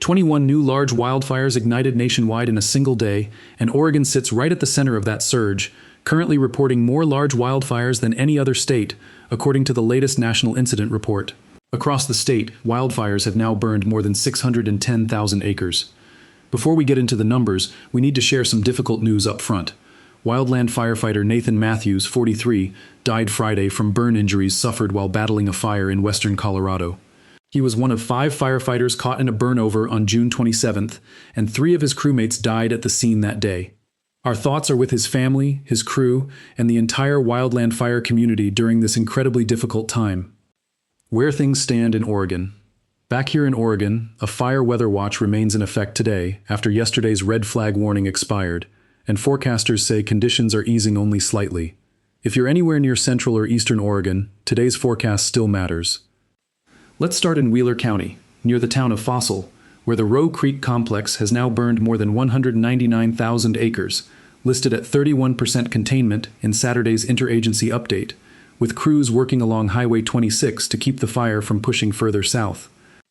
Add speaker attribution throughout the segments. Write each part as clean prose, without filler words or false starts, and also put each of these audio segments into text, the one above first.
Speaker 1: 21 new large wildfires ignited nationwide in a single day, and Oregon sits right at the center of that surge, currently reporting more large wildfires than any other state, according to the latest national incident report. Across the state, wildfires have now burned more than 610,000 acres. Before we get into the numbers, we need to share some difficult news up front. Wildland firefighter Nathan Matthews, 43, died Friday from burn injuries suffered while battling a fire in western Colorado. He was one of 5 firefighters caught in a burnover on June 27th, and 3 of his crewmates died at the scene that day. Our thoughts are with his family, his crew, and the entire wildland fire community during this incredibly difficult time. Where things stand in Oregon. Back here in Oregon, a fire weather watch remains in effect today after yesterday's red flag warning expired, and forecasters say conditions are easing only slightly. If you're anywhere near central or eastern Oregon, today's forecast still matters. Let's start in Wheeler County, near the town of Fossil, where the Roe Creek complex has now burned more than 199,000 acres, listed at 31% containment in Saturday's interagency update, with crews working along Highway 26 to keep the fire from pushing further south.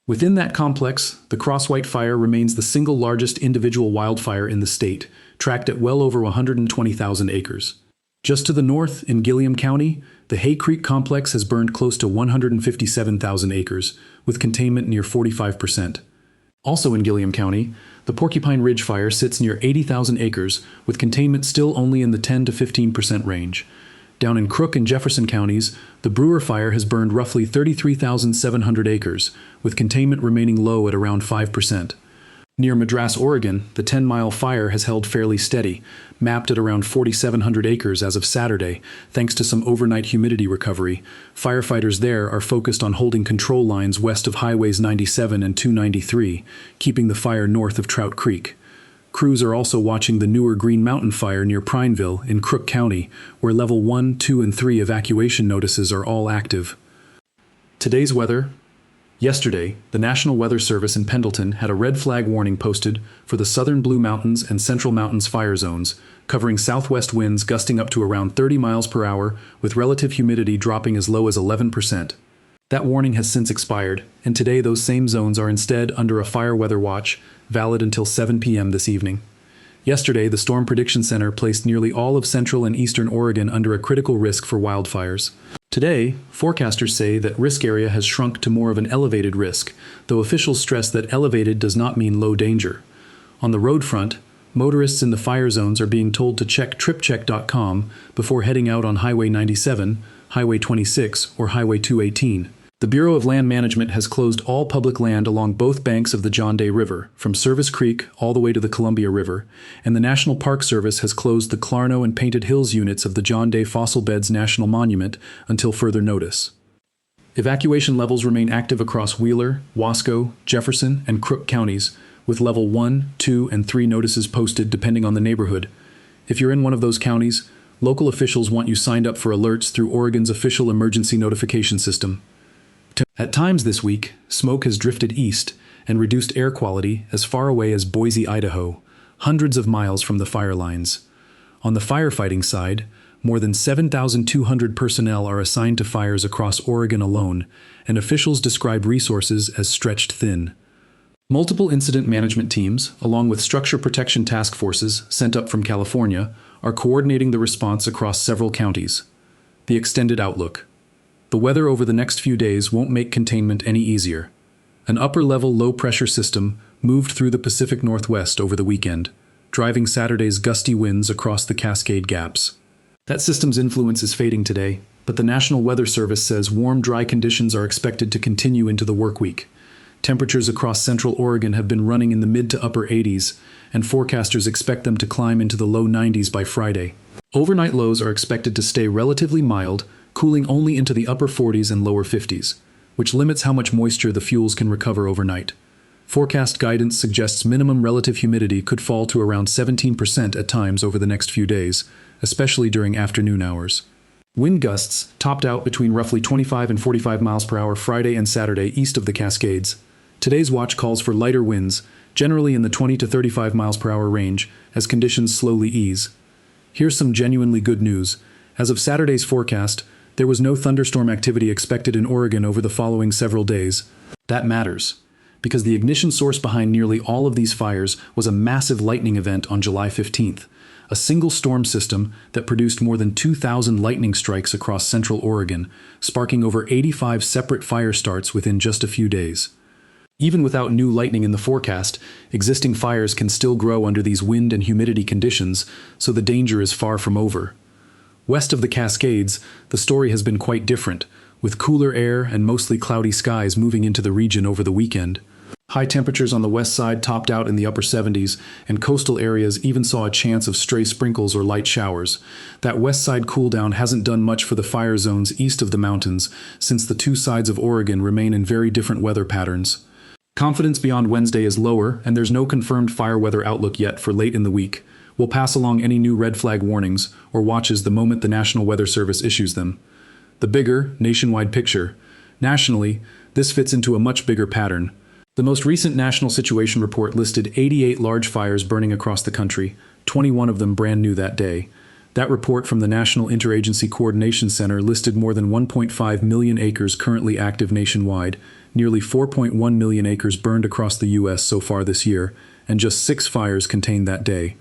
Speaker 1: Within that complex, the Crosswhite Fire remains the single largest individual wildfire in the state, tracked at well over 120,000 acres. Just to the north, in Gilliam County, the Hay Creek complex has burned close to 157,000 acres, with containment near 45%. Also in Gilliam County, the Porcupine Ridge Fire sits near 80,000 acres, with containment still only in the 10 to 15% range. Down in Crook and Jefferson counties, the Brewer Fire has burned roughly 33,700 acres, with containment remaining low at around 5%. Near Madras, Oregon, the 10-mile fire has held fairly steady, mapped at around 4,700 acres as of Saturday, thanks to some overnight humidity recovery. Firefighters there are focused on holding control lines west of Highways 97 and 293, keeping the fire north of Trout Creek. Crews are also watching the newer Green Mountain Fire near Prineville in Crook County, where level 1, 2, and 3 evacuation notices are all active. Today's weather. Yesterday, the National Weather Service in Pendleton had a red flag warning posted for the southern Blue Mountains and Central Mountains fire zones, covering southwest winds gusting up to around 30 miles per hour, with relative humidity dropping as low as 11%. That warning has since expired, and today those same zones are instead under a fire weather watch, valid until 7 p.m. this evening. Yesterday, the Storm Prediction Center placed nearly all of central and eastern Oregon under a critical risk for wildfires. Today, forecasters say that risk area has shrunk to more of an elevated risk, though officials stress that elevated does not mean low danger. On the road front, motorists in the fire zones are being told to check tripcheck.com before heading out on Highway 97, Highway 26, or Highway 218. The Bureau of Land Management has closed all public land along both banks of the John Day River, from Service Creek all the way to the Columbia River, and the National Park Service has closed the Clarno and Painted Hills units of the John Day Fossil Beds National Monument until further notice. Evacuation levels remain active across Wheeler, Wasco, Jefferson, and Crook counties, with level 1, 2, and 3 notices posted depending on the neighborhood. If you're in one of those counties, local officials want you signed up for alerts through Oregon's official emergency notification system. At times this week, smoke has drifted east and reduced air quality as far away as Boise, Idaho, hundreds of miles from the fire lines. On the firefighting side, more than 7,200 personnel are assigned to fires across Oregon alone, and officials describe resources as stretched thin. Multiple incident management teams, along with structure protection task forces sent up from California, are coordinating the response across several counties. The extended outlook. The weather over the next few days won't make containment any easier. An upper-level low-pressure system moved through the Pacific Northwest over the weekend, driving Saturday's gusty winds across the Cascade Gaps. That system's influence is fading today, but the National Weather Service says warm, dry conditions are expected to continue into the work week. Temperatures across central Oregon have been running in the mid to upper 80s, and forecasters expect them to climb into the low 90s by Friday. Overnight lows are expected to stay relatively mild, cooling only into the upper 40s and lower 50s, which limits how much moisture the fuels can recover overnight. Forecast guidance suggests minimum relative humidity could fall to around 17% at times over the next few days, especially during afternoon hours. Wind gusts topped out between roughly 25 and 45 miles per hour Friday and Saturday east of the Cascades. Today's watch calls for lighter winds, generally in the 20 to 35 miles per hour range, as conditions slowly ease. Here's some genuinely good news. As of Saturday's forecast, there was no thunderstorm activity expected in Oregon over the following several days. That matters. because the ignition source behind nearly all of these fires was a massive lightning event on July 15th, a single storm system that produced more than 2,000 lightning strikes across central Oregon, sparking over 85 separate fire starts within just a few days. Even without new lightning in the forecast, existing fires can still grow under these wind and humidity conditions, so the danger is far from over. West of the Cascades, the story has been quite different, with cooler air and mostly cloudy skies moving into the region over the weekend. High temperatures on the west side topped out in the upper 70s, and coastal areas even saw a chance of stray sprinkles or light showers. That west side cooldown hasn't done much for the fire zones east of the mountains, since the two sides of Oregon remain in very different weather patterns. Confidence beyond Wednesday is lower, and there's no confirmed fire weather outlook yet for late in the week. We'll pass along any new red flag warnings or watches the moment the National Weather Service issues them. The bigger, nationwide picture. Nationally, this fits into a much bigger pattern. The most recent National Situation Report listed 88 large fires burning across the country, 21 of them brand new that day. That report from the National Interagency Coordination Center listed more than 1.5 million acres currently active nationwide, nearly 4.1 million acres burned across the U.S. so far this year, and just 6 fires contained that day.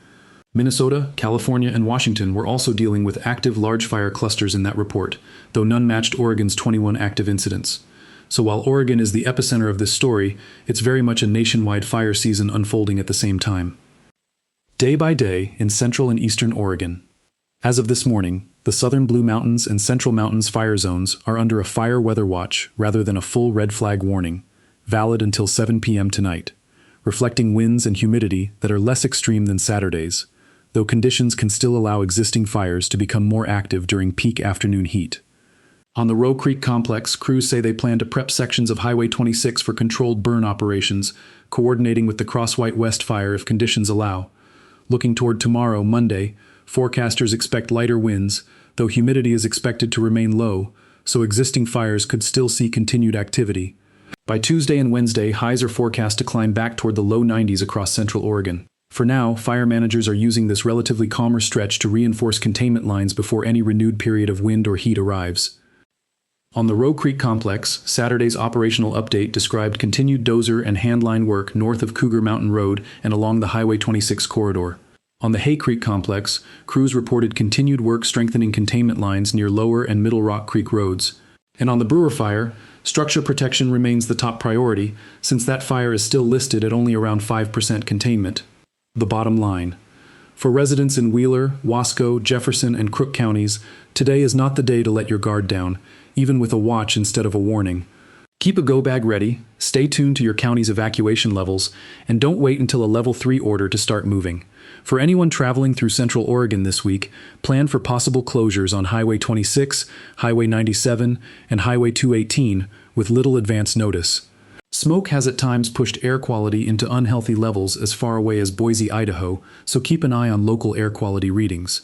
Speaker 1: Minnesota, California, and Washington were also dealing with active large fire clusters in that report, though none matched Oregon's 21 active incidents. So while Oregon is the epicenter of this story, it's very much a nationwide fire season unfolding at the same time. Day by day in central and eastern Oregon. As of this morning, the southern Blue Mountains and Central Mountains fire zones are under a fire weather watch rather than a full red flag warning, valid until 7 p.m. tonight, reflecting winds and humidity that are less extreme than Saturday's, though conditions can still allow existing fires to become more active during peak afternoon heat. On the Roe Creek complex, crews say they plan to prep sections of Highway 26 for controlled burn operations, coordinating with the Crosswhite West fire if conditions allow. Looking toward tomorrow, Monday, forecasters expect lighter winds, though humidity is expected to remain low, so existing fires could still see continued activity. By Tuesday and Wednesday, highs are forecast to climb back toward the low 90s across central Oregon. For now, fire managers are using this relatively calmer stretch to reinforce containment lines before any renewed period of wind or heat arrives. On the Roe Creek complex, Saturday's operational update described continued dozer and handline work north of Cougar Mountain Road and along the Highway 26 corridor. On the Hay Creek complex, crews reported continued work strengthening containment lines near Lower and Middle Rock Creek roads. And on the Brewer fire, structure protection remains the top priority, since that fire is still listed at only around 5% containment. The bottom line. For residents in Wheeler, Wasco, Jefferson, and Crook counties, today is not the day to let your guard down, even with a watch instead of a warning. Keep a go bag ready, stay tuned to your county's evacuation levels, and don't wait until a Level 3 order to start moving. For anyone traveling through Central Oregon this week, plan for possible closures on Highway 26, Highway 97, and Highway 218 with little advance notice. Smoke has at times pushed air quality into unhealthy levels as far away as Boise, Idaho, so keep an eye on local air quality readings.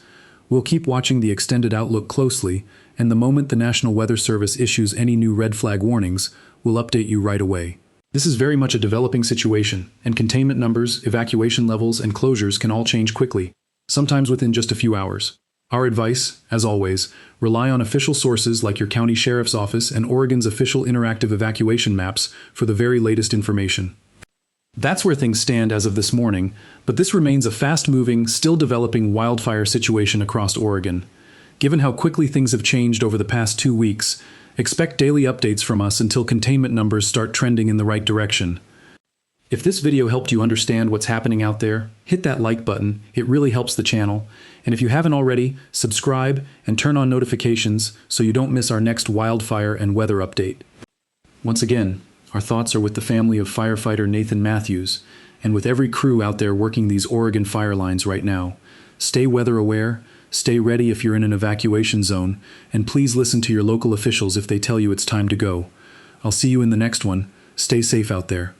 Speaker 1: We'll keep watching the extended outlook closely, and the moment the National Weather Service issues any new red flag warnings, we'll update you right away. This is very much a developing situation, and containment numbers, evacuation levels, and closures can all change quickly, sometimes within just a few hours. Our advice, as always, rely on official sources like your county sheriff's office and Oregon's official interactive evacuation maps for the very latest information. That's where things stand as of this morning, but this remains a fast-moving, still developing wildfire situation across Oregon. Given how quickly things have changed over the past 2 weeks, expect daily updates from us until containment numbers start trending in the right direction. If this video helped you understand what's happening out there, hit that like button, it really helps the channel. And if you haven't already, subscribe and turn on notifications so you don't miss our next wildfire and weather update. Once again, our thoughts are with the family of firefighter Nathan Matthews, and with every crew out there working these Oregon fire lines right now. Stay weather aware, stay ready if you're in an evacuation zone, and please listen to your local officials if they tell you it's time to go. I'll see you in the next one. Stay safe out there.